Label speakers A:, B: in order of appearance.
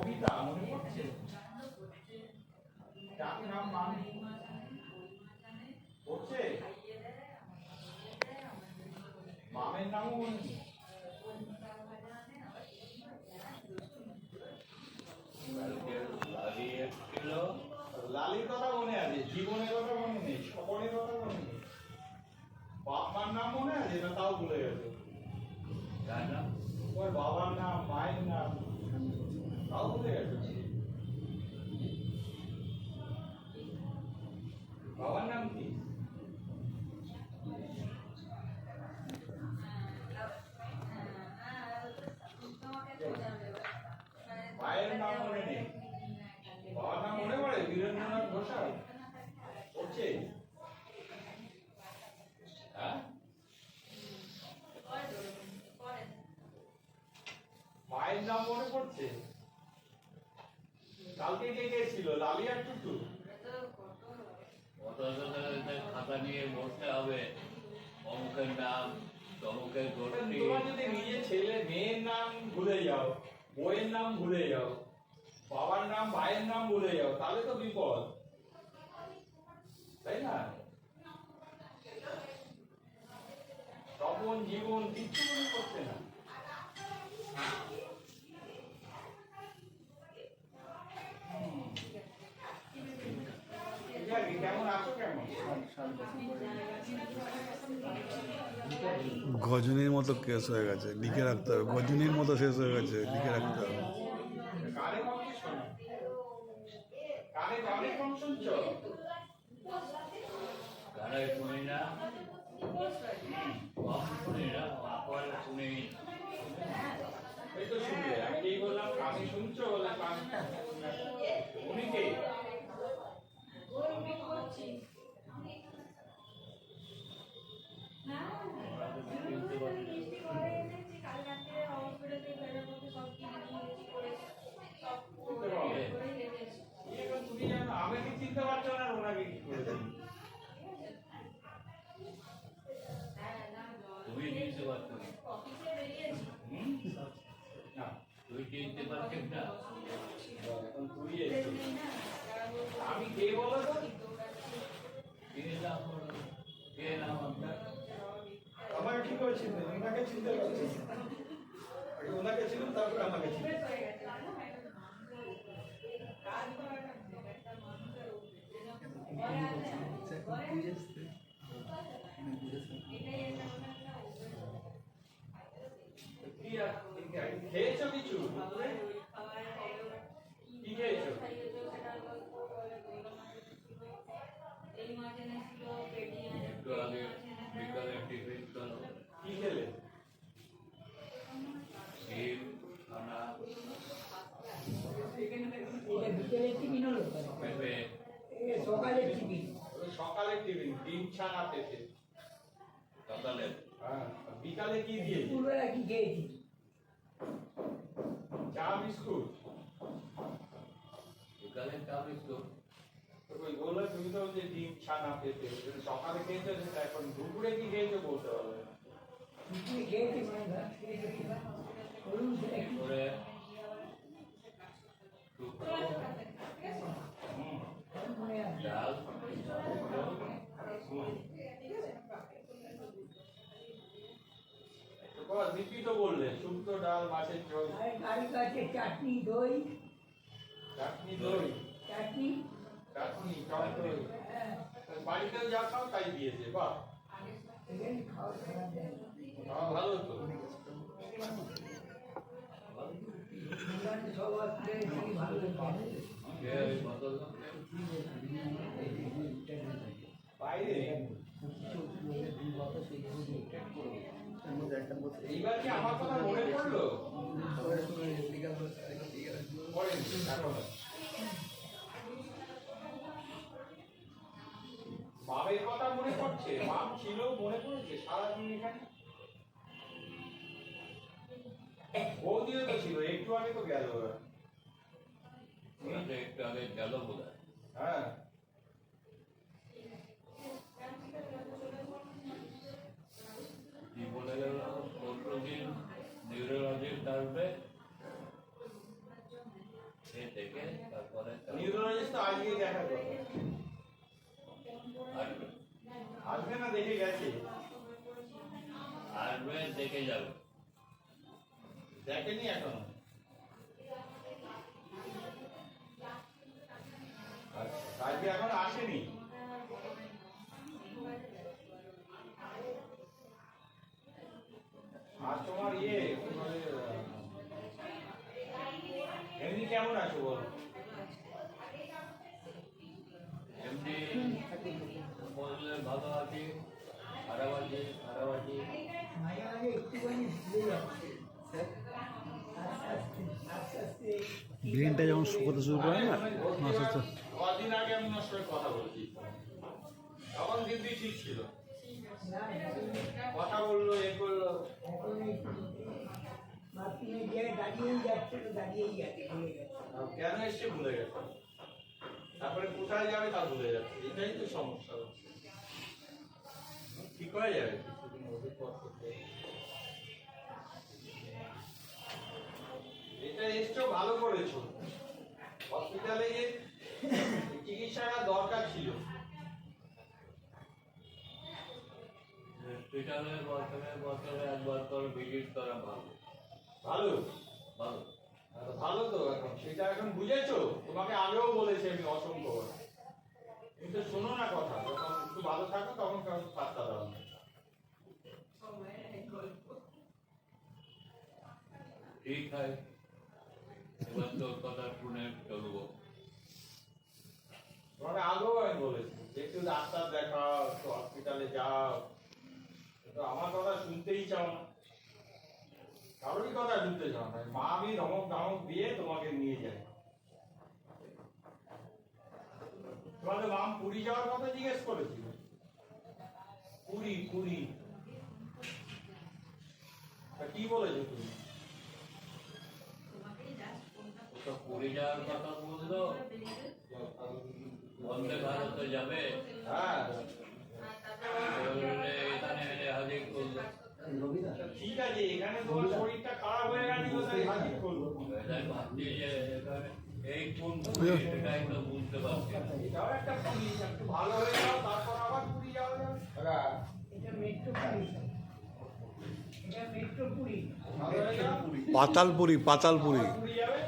A: কবিতা মনে পড়ছে? যার নাম মানে পড়ছে? মামের নামও মনে নেই? লালির কথা মনে আছে, জীবনের কথা মনে নেই, স্বপনের কথা মনে নেই, বাপ মার নাম মনে আছে না তাও ভুলে গেছে? ওর বাবার নাম, মায়ের নাম তাও ভুলে গেছে। বাবার নাম কি? মায়ের নাম মনে নেই, বাবার নাম মনে পড়ে? বীরেন্দ্রনাথ ঘোষাল পড়ছে? হ্যাঁ, মায়ের নাম মনে পড়ছে? কালকে কে কে ছিল? লালি আর টুটু?
B: খাতা নিয়ে বসতে হবে, অমুকের নাম তমুকের গোষ্ঠী।
A: তোমার যদি নিজের ছেলে মেয়ের নাম ভুলে যাও, বইয়ের নাম ভুলে যাও, বাবার নাম ভাইয়ের নাম ভুলে যাও, তাহলে তো বিপদ, তাই না? তপন, জীবন কিচ্ছু মনে করছে না। কেমন আছো? কেমন?
C: গজনীর মতো কেস হয়ে গেছে, লিখে রাখতে হবে। গজনীর মতো শেষ হয়ে গেছে, লিখে রাখতে হবে।
A: কানে কম শোনো, কানে কানে কম শুনছো?
B: গানে শুনি না, কম শুনি না, আবার শুনি।
A: এই তো শুনলে, আমি যেই বললাম কানে শুনছো, বলে কান উনি কে? তুমি জানো আমাকে চিনতে পারছো না, ওনাকে কি করে চিনবে?
B: তুমি চিনতে পারছো না,
A: না,
B: তুই চিনতে পারছিস না।
A: এখন তুই এসো। আমি কে বলো তো?
B: কে নাম বলো? কে নাম আপনার?
A: আমাকে কি করে চিনতে? ওনাকে চিনতে পারছি, আগে ওনাকে চিনুন, তারপর আমাকে চিনুন। খেয়েছো কিছু? কি খেয়েছো?
B: একটু আগে বিকালে টিফিন করো।
A: কি খেলে?
B: ডিম, খানা, পেঁপে।
A: সকালের টিফিন ডিম ছানা পেতে।
B: সকালে
A: হ্যাঁ, বিকালে কি দিয়েছি?
D: কি খেয়েছি?
A: চা বিস্কুট।
B: বিকালে চা বিস্কুট।
A: ওই বললে তুমি তো যে ডিম ছানা পেতে সকালে খেয়েছো, সেটা এখন দুপুরে কি খেয়েছো বলতে হবে।
D: খেয়েছি
B: করে শুক্তো, ডাল,
A: দিদি তো বললে শুক্তো, ডাল, মাছের ঝোল,
D: চাটনি, দই,
A: চাটনি, দই,
D: চাটনি,
A: চাটনি, টক দই। বাড়িতেও যা খাও তাই দিয়েছে, বাহ, খাওয়া ভালো তো। বাইরে এইবার কি আমার কথা মনে পড়লো? বাবের কথা মনে পড়ছে? বাপ ছিল, মনে পড়েছে সারাদিন এখানে? বৌদিও তো ছিল, একটু আগে তো গেল।
B: একটু আগে গেল বোধ হয়।
A: হ্যাঁ,
B: কি বলে গেল? পরশুদিন নিউরোলজিস্ট আসবে,
A: নিউরোলজিস্ট তো আজকেই দেখার কথা।
B: আসবে
A: আসবে না দেখে গেছে,
B: আসবে দেখে যাবে।
A: দেখেনি এখনো। আজকে এখন আসেনি। আর তোমার এমনি কেমন আছো বল?
B: এমনি বললে ভালো আছি, খারাপ আছি, খারাপ আছি।
D: মাঝে মাঝে একটুখানি ভুলে যাচ্ছে আস্তে আস্তে আস্তে আস্তে
C: ব্রেনটা যখন শুকোতে শুরু করে না, আচ্ছা আচ্ছা,
A: কদিন আগে আমি ওনার সঙ্গে কথা বলছি, তখন দিদি ঠিক ছিল,
D: না
A: কথা বললো, এ করলো।
D: এখন এই বাথরুমে গিয়ে দাঁড়িয়েই যাচ্ছে তো দাঁড়িয়েই যাচ্ছে ভুলে গেছে
A: কেন এসছে ভুলে গেছে, তারপরে কোথায় যাবে তা ভুলে যাচ্ছে। এটাই তো সমস্যা হচ্ছে। ঠিক হয়ে যাবে কিছুদিন ওষুধ পর করতে। এটা এসছো ভালো করেছো, হসপিটালে গিয়ে চিকিৎসাটা দরকার ছিল।
B: হসপিটালে বছরে একবার করে ভিজিট করা ভালো।
A: ভালো
B: ভালো
A: ভালো তো এখন সেটা এখন বুঝেছো, তোমাকে আগেও বলেছি আমি অসংখ্যবার, কিন্তু শোনো না কথা। যখন একটু ভালো থাকো তখন কাউকে পাত্তা দাও না।
B: ঠিক আছে, এবার তোর কথা শুনে চলবো।
A: তোমাকে আগেও আমি বলেছি যে একটু ডাক্তার দেখাও, একটু হসপিটালে যাও, কিন্তু আমার কথা শুনতেই চাও না, কারোরই কথা শুনতে চাও না। মা আমি ধমক ধমক দিয়ে তোমাকে নিয়ে যাই। তোমাদের মাম পুরী যাওয়ার কথা জিজ্ঞেস করেছিল, পুরী পুরী, তা কি বলেছো তুমি?
B: তো পুরী যাওয়ার কথা বললো, বন্দে ভারতে যাবে,
A: হ্যাঁ
B: বললে এখানে এনে হাজির করলো।
A: ঠিক আছে, এখানে তোমার শরীরটা খারাপ হয়ে গেছে কোথায় হাজির করবো?
B: এটাই ভাবছি যে এখানে এই কোন সেটাই তো বুঝতে পারছি না।
A: এটাও একটা পুরী, একটু ভালো হয়ে যাও তারপর আবার পুরী যাওয়া যাবে।
D: এটা মেট্রো পুরী, এটা মেট্রো পুরী
A: ভালো হয়ে যাও
C: পাতালপুরি, পাতালপুরি।
A: পুরী যাবে।